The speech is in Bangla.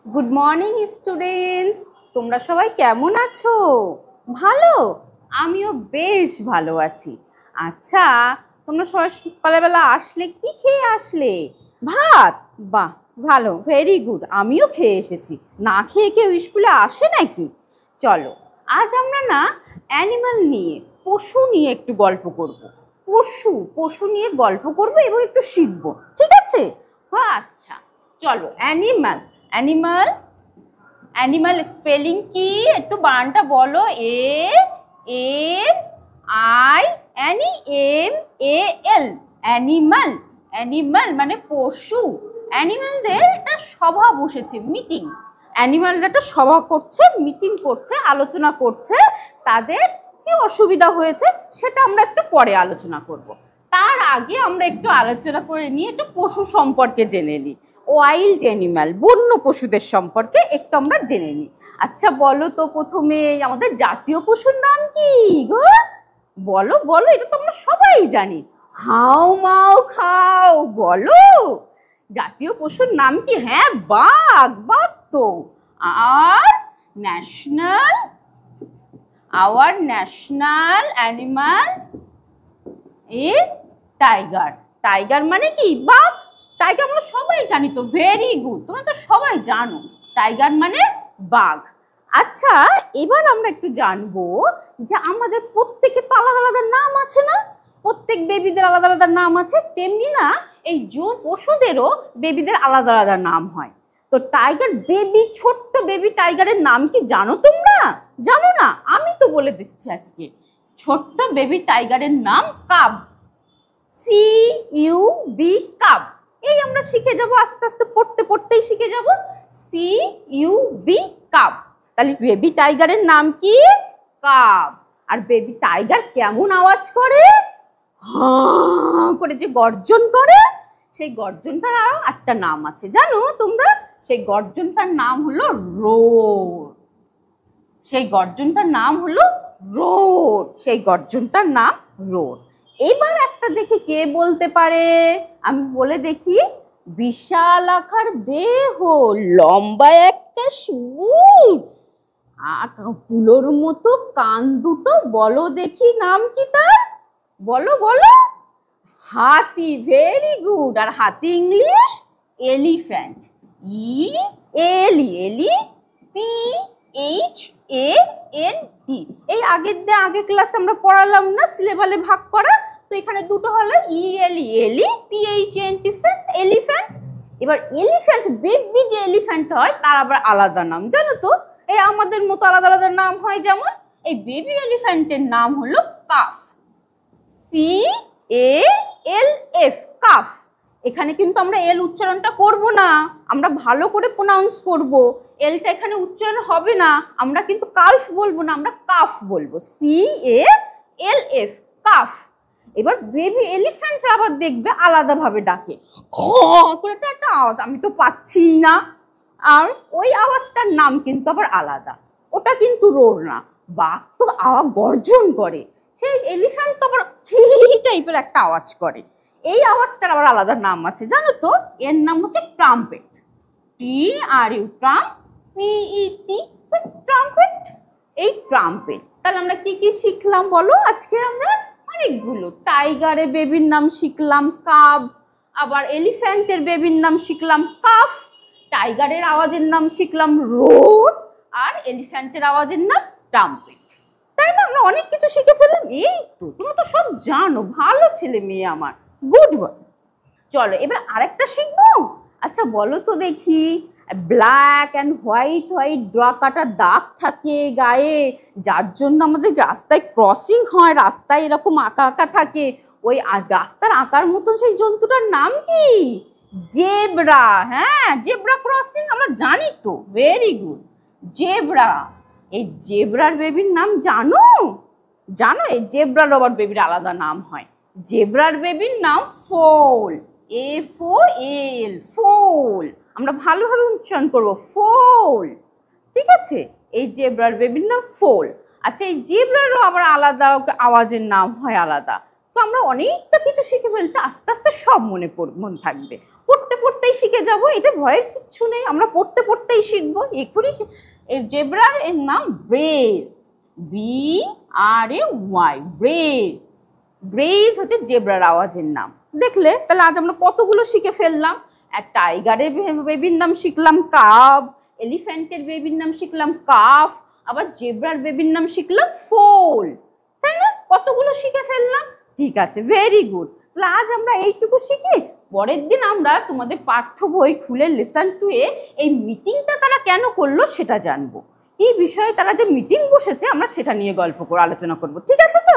গুড মর্নিং স্টুডেন্টস, তোমরা সবাই কেমন আছো? ভালো? আমিও বেশ ভালো আছি। আচ্ছা, তোমরা সবাই সকালবেলা আসলে কি খেয়ে আসলে? ভাত? বাহ, ভালো, ভেরি গুড। আমিও খেয়ে এসেছি। না খেয়ে কেউ স্কুলে আসে নাকি? চলো, আজ আমরা না অ্যানিমাল নিয়ে, পশু নিয়ে একটু গল্প করব। পশু নিয়ে গল্প করব এবং একটু শিখবো, ঠিক আছে? আচ্ছা, চলো। অ্যানিমাল অ্যানিমাল অ্যানিমাল স্পেলিং কি একটু বানানটা বলো। ANIMAL। অ্যানিমাল অ্যানিমাল মানে পশু। অ্যানিমালদের একটা সভা বসেছে, মিটিং। অ্যানিমালরা একটা সভা করছে, মিটিং করছে, আলোচনা করছে। তাদের কি অসুবিধা হয়েছে সেটা আমরা একটু পরে আলোচনা করব। তার আগে আমরা একটু আলোচনা করে নিয়ে একটু পশু সম্পর্কে জেনে নিই। ওয়াইল্ড অ্যানিম্যাল, বন্য পশুদের সম্পর্কে একটু আমরা জেনে নিই। আচ্ছা বলো তো, প্রথমে আমাদের জাতীয় পশুর নাম কি গো? বলো বলো, এটা তো আমরা সবাই জানি। হাউ মাউ খাও, বলো জাতীয় পশুর নাম কি? হ্যাঁ, বাঘ। বাঘ তো। আর national our national animal is tiger. Tiger মানে কি? বাঘ। টাইগার আমরা সবাই জানি তো, ভেরি গুড, তোমরা তো সবাই জানো টাইগার মানে বাঘ। আচ্ছা, এবার আমরা একটু জানবো যে আমাদের প্রত্যেকের তো আলাদা আলাদা নাম আছে না? প্রত্যেক বেবিদের আলাদা আলাদা নাম আছে, তেমনি না এই পশুদেরও বেবিদের আলাদা আলাদা নাম হয়। তো টাইগার বেবি, ছোট্ট বেবি টাইগারের নাম কি জানো তোমরা? জানো না? আমি তো বলে দিচ্ছি আজকে। ছোট্ট বেবি টাইগারের নাম কাব। CUB, কাব। এই আমরা শিখে যাব, আস্তে আস্তে পড়তে পড়তেই শিখে যাব। CUB, কাব। তাহলে বেবি টাইগারের নাম কি? কাব। আর বেবি টাইগার কেমন আওয়াজ করে? হাঁ করে যে গর্জন করে, সেই গর্জনটার আরো একটা নাম আছে, জানো তোমরা? সেই গর্জনটার নাম হলো রোর। সেই গর্জনটার নাম হলো রোর। সেই গর্জনটার নাম রোর। এবার একটা দেখি কে বলতে পারে, আমি বলে দেখি। বিশাল আকার দেহ, লম্বা একটা সুর, কুলোর মতো কান দুটো, বলো দেখি নাম কি তার? বলো বলো। হাতি, ভেরি গুড। আর হাতি ইংলিশ এলিফ্যান্ট। ELEPHANT। এই আগের ক্লাসে আমরা পড়ালাম না সিলেবালে ভাগ করা? তো এখানে দুটো হলো এলিফ্যান্ট। এবার এলিফ্যান্ট বেবি যে এলিফ্যান্ট হয় তার আবার আলাদা নাম, জানো তো? এই আমাদের মতো আলাদা আলাদা নাম হয়, যেমন এই বেবি এলিফ্যান্টের নাম হলো কাফ। CALF, calf. এখানে কিন্তু আমরা এল উচ্চারণটা করব না, আমরা ভালো করে প্রোনাউন্স করব। এলটা এখানে উচ্চারণ হবে না, আমরা কিন্তু কালফ বলবো না, আমরা কাফ বলবো। CALF, calf. এবার বেবি এলিফ্যান্টরা আবার দেখবে আলাদাভাবে ডাকে, খ করে একটা আওয়াজ, আমি তো পাচ্ছি না। আর ওই আওয়াজটার নাম কিন্তু আবার আলাদা, ওটা কিন্তু রোর না। বাঘ তো আওয়াজ গর্জন করে, সেই এলিফ্যান্ট তো আবার টাইপের একটা আওয়াজ করে। এই আওয়াজটার আবার আলাদা নাম আছে, জানো তো? এর নাম হচ্ছে ট্রাম্পেট। TRU, PET, trumpet. এই ট্রাম্পেট। তাহলে আমরা কি কি শিখলাম বলো আজকে? আমরা অনেকগুলো। টাইগারের বেবির নাম শিখলাম কাব, আবার এলিফ্যান্টের বেবির নাম শিখলাম কাফ, টাইগারের আওয়াজের নাম শিখলাম রোর, আর এলিফ্যান্টের আওয়াজের নাম ট্রাম্পেট। তাই না? আমরা অনেক কিছু শিখে ফেললাম। এই তো, তোমরা তো সব জানো, ভালো ছেলে মেয়ে আমার, গুড বয়। চলো এবার আরেকটা শিখবো। আচ্ছা বলো তো দেখি, ব্ল্যাক অ্যান্ড হোয়াইট ড্র কাটা দাগ থাকে গায়ে, যার জন্য আমাদের রাস্তায় ক্রসিং হয়, রাস্তায় এরকম আঁকা আঁকা থাকে, ওই রাস্তার আঁকার মতন সেই জন্তুটার নাম কি? জেব্রা। হ্যাঁ, জেব্রা ক্রসিং আমরা জানি তো, ভেরি গুড। জেব্রা। এই জেব্রার বেবির নাম জানো? জানো এই জেব্রার আবার বেবির আলাদা নাম হয়। জেব্রার বেবির নাম ফোল। FOL, ফোল। আমরা ভালোভাবে উচ্চারণ করবো, ফোল, ঠিক আছে? এই জেব্রার বেবির নাম ফোল। আচ্ছা, এই জেব্রারও আবার আলাদা আওয়াজের নাম হয় আলাদা। তো আমরা অনেকটা কিছু শিখে ফেলছি, আস্তে আস্তে সব মনে থাকবে, পড়তে পড়তেই শিখে যাব, এতে ভয়ের কিচ্ছু নেই, আমরা পড়তে পড়তেই শিখবো এক্ষুনি। এই জেব্রার এর নাম ব্রেজ, BRAY, ব্রেজ। ব্রেজ হচ্ছে জেব্রার আওয়াজের নাম। দেখলে তাহলে আজ আমরা কতগুলো শিখে ফেললাম। আর টাইগারের বেবির নাম শিখলাম কাব, এলিফ্যান্টের বেবির নাম শিখলাম কাফ, আবার জেব্রার বেবির নাম শিখলাম ফোল, তাই না? কতগুলো শিখে ফেললাম। ঠিক আছে, ভেরি গুড। তাহলে আজ আমরা এইটুকু শিখি, পরের দিন আমরা তোমাদের পাঠ্য বই খুলে লেসন 2 এ এই মিটিংটা তারা কেন করলো সেটা জানবো, কি বিষয়ে তারা যে মিটিং বসেছে আমরা সেটা নিয়ে গল্প করে আলোচনা করব। ঠিক আছে তো?